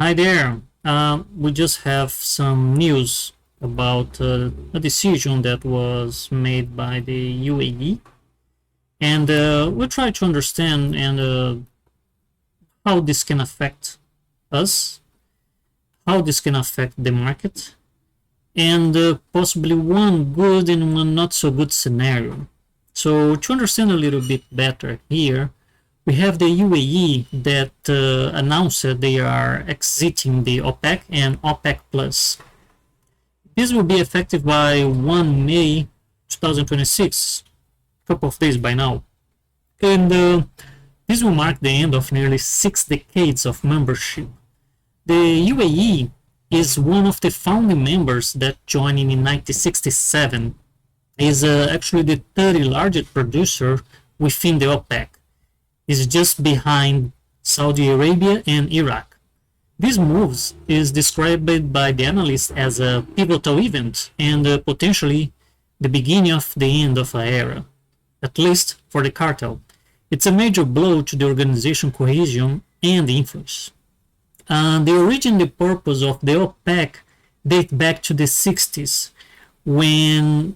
Hi there. We just have some news about a decision that was made by the UAE, and we'll try to understand and how this can affect us, how this can affect the market, and possibly one good and one not so good scenario. So to understand a little bit better here, we have the UAE that announced that they are exiting the OPEC and OPEC Plus. This will be effective by 1 May 2026, a couple of days by now. And this will mark the end of nearly 6 decades of membership. The UAE is one of the founding members that joined in 1967. Is actually the 30th largest producer within the OPEC. Is just behind Saudi Arabia and Iraq. This move is described by the analysts as a pivotal event and potentially the beginning of the end of an era, at least for the cartel. It's a major blow to the organization cohesion and influence. The origin and the purpose of the OPEC date back to the 60s when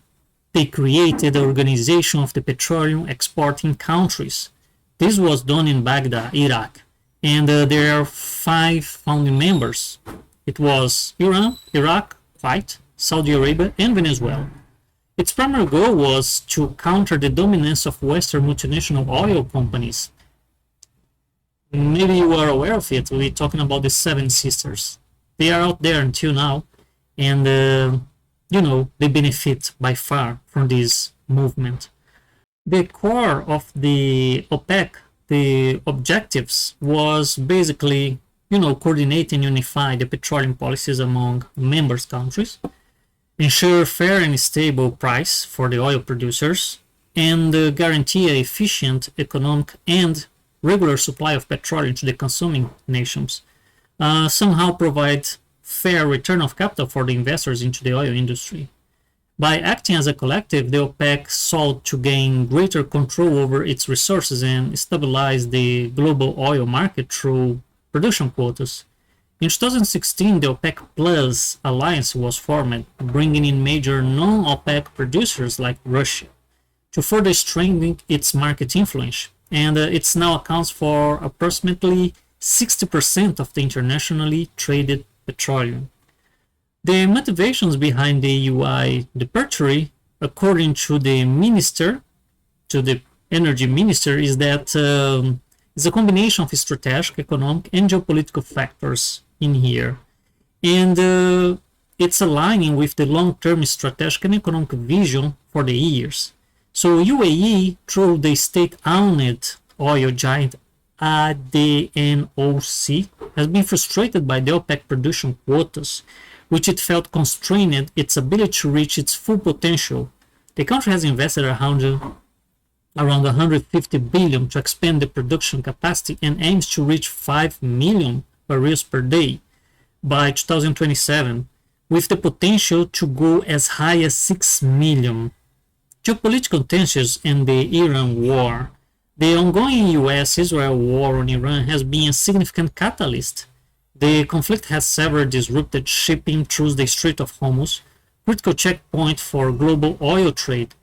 they created the Organization of the Petroleum Exporting Countries. This was done in Baghdad, Iraq, and there are 5 founding members. It was Iran, Iraq, Kuwait, Saudi Arabia, and Venezuela. Its primary goal was to counter the dominance of Western multinational oil companies. Maybe you are aware of it. We're talking about the Seven Sisters. They are out there until now, and they benefit by far from this movement. The core of the OPEC, the objectives was basically, coordinate and unify the petroleum policies among members countries, ensure fair and stable price for the oil producers, and guarantee an efficient economic and regular supply of petroleum to the consuming nations. Somehow provide fair return of capital for the investors into the oil industry. By acting as a collective, the OPEC sought to gain greater control over its resources and stabilize the global oil market through production quotas. In 2016, the OPEC Plus alliance was formed, bringing in major non-OPEC producers like Russia to further strengthen its market influence, and it now accounts for approximately 60% of the internationally traded petroleum. The motivations behind the UI departure, according to the energy minister, is that it's a combination of strategic, economic, and geopolitical factors in here, and it's aligning with the long-term strategic and economic vision for the years. So UAE, through the state-owned oil giant ADNOC, has been frustrated by the OPEC production quotas, which it felt constrained its ability to reach its full potential. The country has invested around 150 billion to expand the production capacity and aims to reach 5 million barrels per day by 2027, with the potential to go as high as 6 million. Geopolitical tensions and the Iran war. The ongoing US-Israel war on Iran has been a significant catalyst. The conflict has severely disrupted shipping through the Strait of Hormuz, critical checkpoint for global oil trade.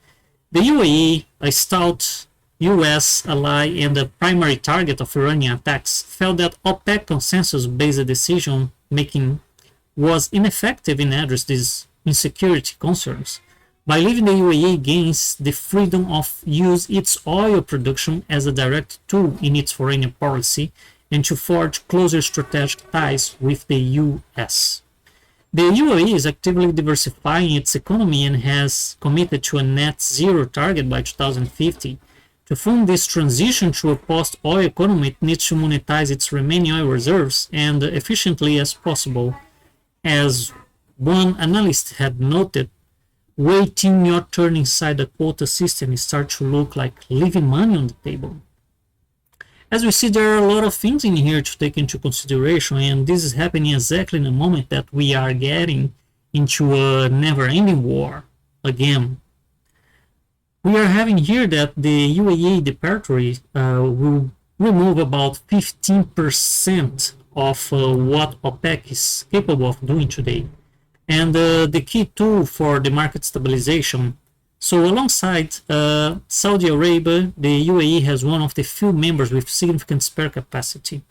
The UAE, a stout US ally and a primary target of Iranian attacks, felt that OPEC consensus-based decision-making was ineffective in addressing these insecurity concerns. By leaving the UAE gains the freedom of use its oil production as a direct tool in its foreign policy and to forge closer strategic ties with the US. The UAE is actively diversifying its economy and has committed to a net zero target by 2050. To fund this transition to a post-oil economy, it needs to monetize its remaining oil reserves and efficiently as possible. As one analyst had noted, waiting your turn inside the quota system starts to look like leaving money on the table. As we see, there are a lot of things in here to take into consideration, and this is happening exactly in the moment that we are getting into a never-ending war again. We are having here that the UAE departure will remove about 15% of what OPEC is capable of doing today. And the key tool for the market stabilization. So alongside Saudi Arabia, the UAE has one of the few members with significant spare capacity.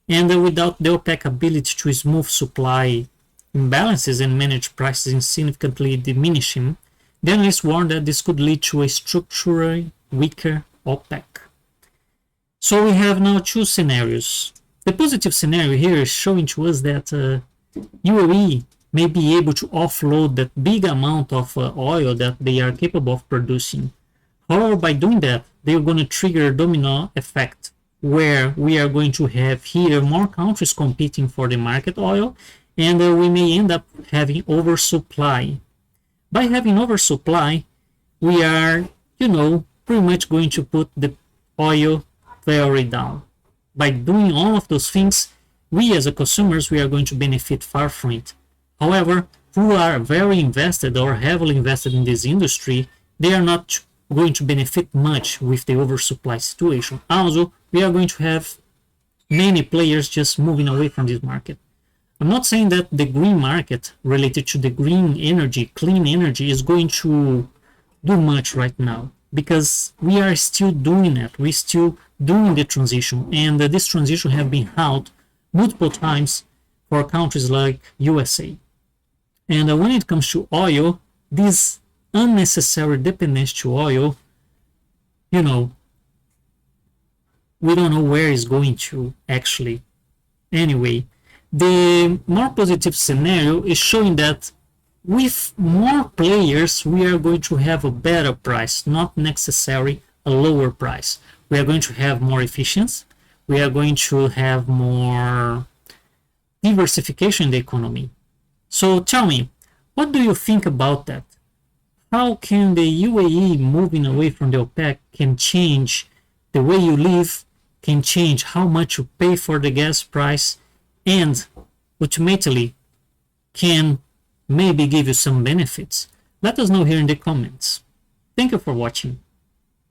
And without the OPEC ability to smooth supply imbalances and manage prices significantly diminishing, the analysts warn that this could lead to a structurally weaker OPEC. So we have now two scenarios. The positive scenario here is showing to us that UAE may be able to offload that big amount of oil that they are capable of producing. However, by doing that, they are going to trigger a domino effect, where we are going to have here more countries competing for the market oil, and we may end up having oversupply. By having oversupply, we are, pretty much going to put the oil very down. By doing all of those things, we as a consumers, we are going to benefit far from it. However, who are very invested or heavily invested in this industry, they are not going to benefit much with the oversupply situation. Also, we are going to have many players just moving away from this market. I'm not saying that the green market related to the green energy, clean energy, is going to do much right now, because we are still doing it. We're still doing the transition, and this transition has been held multiple times for countries like USA. And when it comes to oil, this unnecessary dependence to oil, we don't know where it's going to actually. Anyway, the more positive scenario is showing that with more players, we are going to have a better price, not necessarily a lower price. We are going to have more efficiency. We are going to have more diversification in the economy. So tell me, what do you think about that? How can the UAE moving away from the OPEC can change the way you live, can change how much you pay for the gas price, and ultimately can maybe give you some benefits? Let us know here in the comments. Thank you for watching.